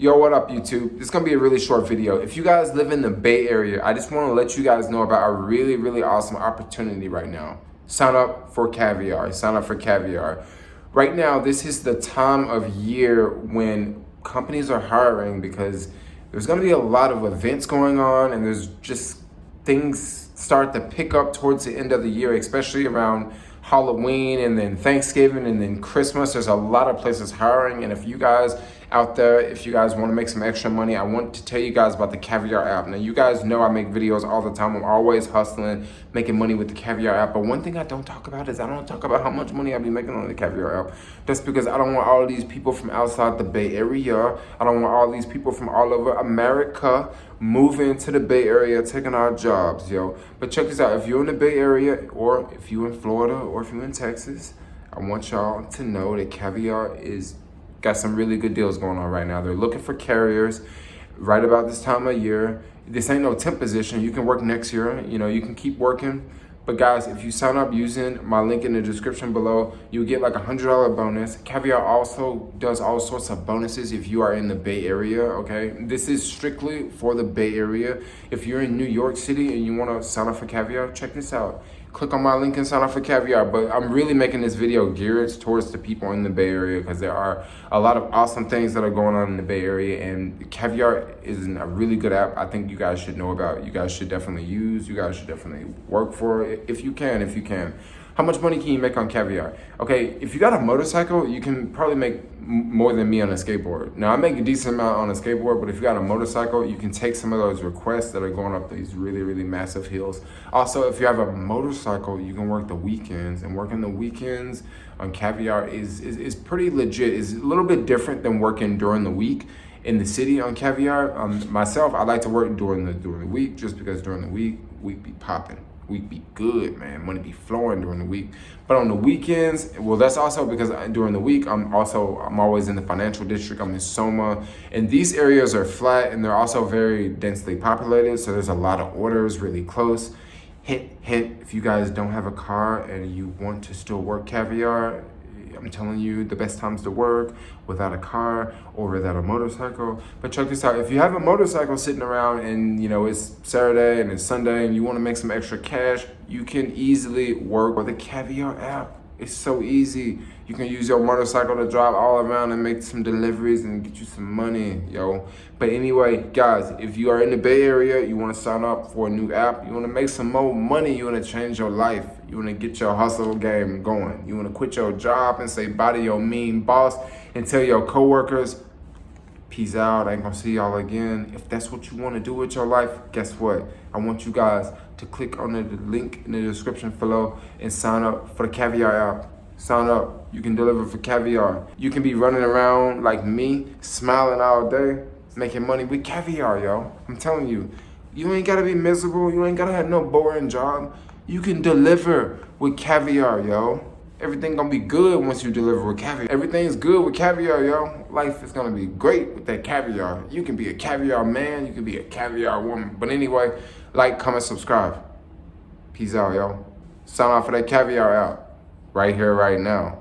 Yo, what up, YouTube? This is gonna be a really short video. If you guys live in the Bay Area, I just wanna let you guys know about a really, really awesome opportunity right now. Sign up for Caviar. Sign up for Caviar. Right now, this is the time of year when companies are hiring because there's gonna be a lot of events going on and there's just things start to pick up towards the end of the year, especially around Halloween and then Thanksgiving and then Christmas. There's a lot of places hiring, and if you guys out there, if you guys want to make some extra money, I want to tell you guys about the Caviar app. Now, you guys know I make videos all the time. I'm always hustling, making money with the Caviar app. But one thing I don't talk about is I don't talk about how much money I be making on the Caviar app. That's because I don't want all of these people from outside the Bay Area. I don't want all these people from all over America moving to the Bay Area, taking our jobs, yo. But check this out. If you're in the Bay Area, or if you're in Florida, or if you're in Texas, I want y'all to know that Caviar is got some really good deals going on right now. They're looking for carriers right about this time of year. This ain't no temp position. You can work next year. You know, you can keep working. But guys, if you sign up using my link in the description below, you get like $100 bonus. Caviar also does all sorts of bonuses if you are in the Bay Area, okay? This is strictly for the Bay Area. If you're in New York City and you wanna sign up for Caviar, check this out. Click on my link and sign up for Caviar. But I'm really making this video geared towards the people in the Bay Area because there are a lot of awesome things that are going on in the Bay Area, and Caviar is a really good app. I think you guys should know about. You guys should definitely use. You guys should definitely work for it if you can. How much money can you make on Caviar? Okay, if you got a motorcycle, you can probably make more than me on a skateboard. Now, I make a decent amount on a skateboard, but if you got a motorcycle, you can take some of those requests that are going up these really, really massive hills. Also, if you have a motorcycle, you can work the weekends, and working the weekends on Caviar is pretty legit. It's a little bit different than working during the week in the city on Caviar. Myself, I like to work during the week just because during the week, we be popping. We be good, man. Money be flowing during the week. But on the weekends, well, that's also because during the week, I'm always in the financial district. I'm in Soma. And these areas are flat and they're also very densely populated. So there's a lot of orders really close. Hint, if you guys don't have a car and you want to still work Caviar, I'm telling you the best times to work without a car or without a motorcycle. But check this out. If you have a motorcycle sitting around and you know it's Saturday and it's Sunday and you want to make some extra cash, you can easily work with the Caviar app. It's so easy. You can use your motorcycle to drive all around and make some deliveries and get you some money, yo. But anyway, guys, if you are in the Bay Area, you want to sign up for a new app, you want to make some more money, you want to change your life, you want to get your hustle game going, you want to quit your job and say bye to your mean boss and tell your coworkers, peace out, I ain't gonna see y'all again. If that's what you want to do with your life, guess what? I want you guys to click on the link in the description below and sign up for the Caviar app. Sign up. You can deliver for Caviar. You can be running around like me, smiling all day, making money with Caviar, yo. I'm telling you, you ain't gotta be miserable. You ain't gotta have no boring job. You can deliver with Caviar, yo. Everything gonna be good once you deliver with Caviar. Everything's good with Caviar, yo. Life is gonna be great with that Caviar. You can be a Caviar man, you can be a Caviar woman. But anyway, like, comment, subscribe. Peace out, yo. Sign up for that Caviar app right here, right now.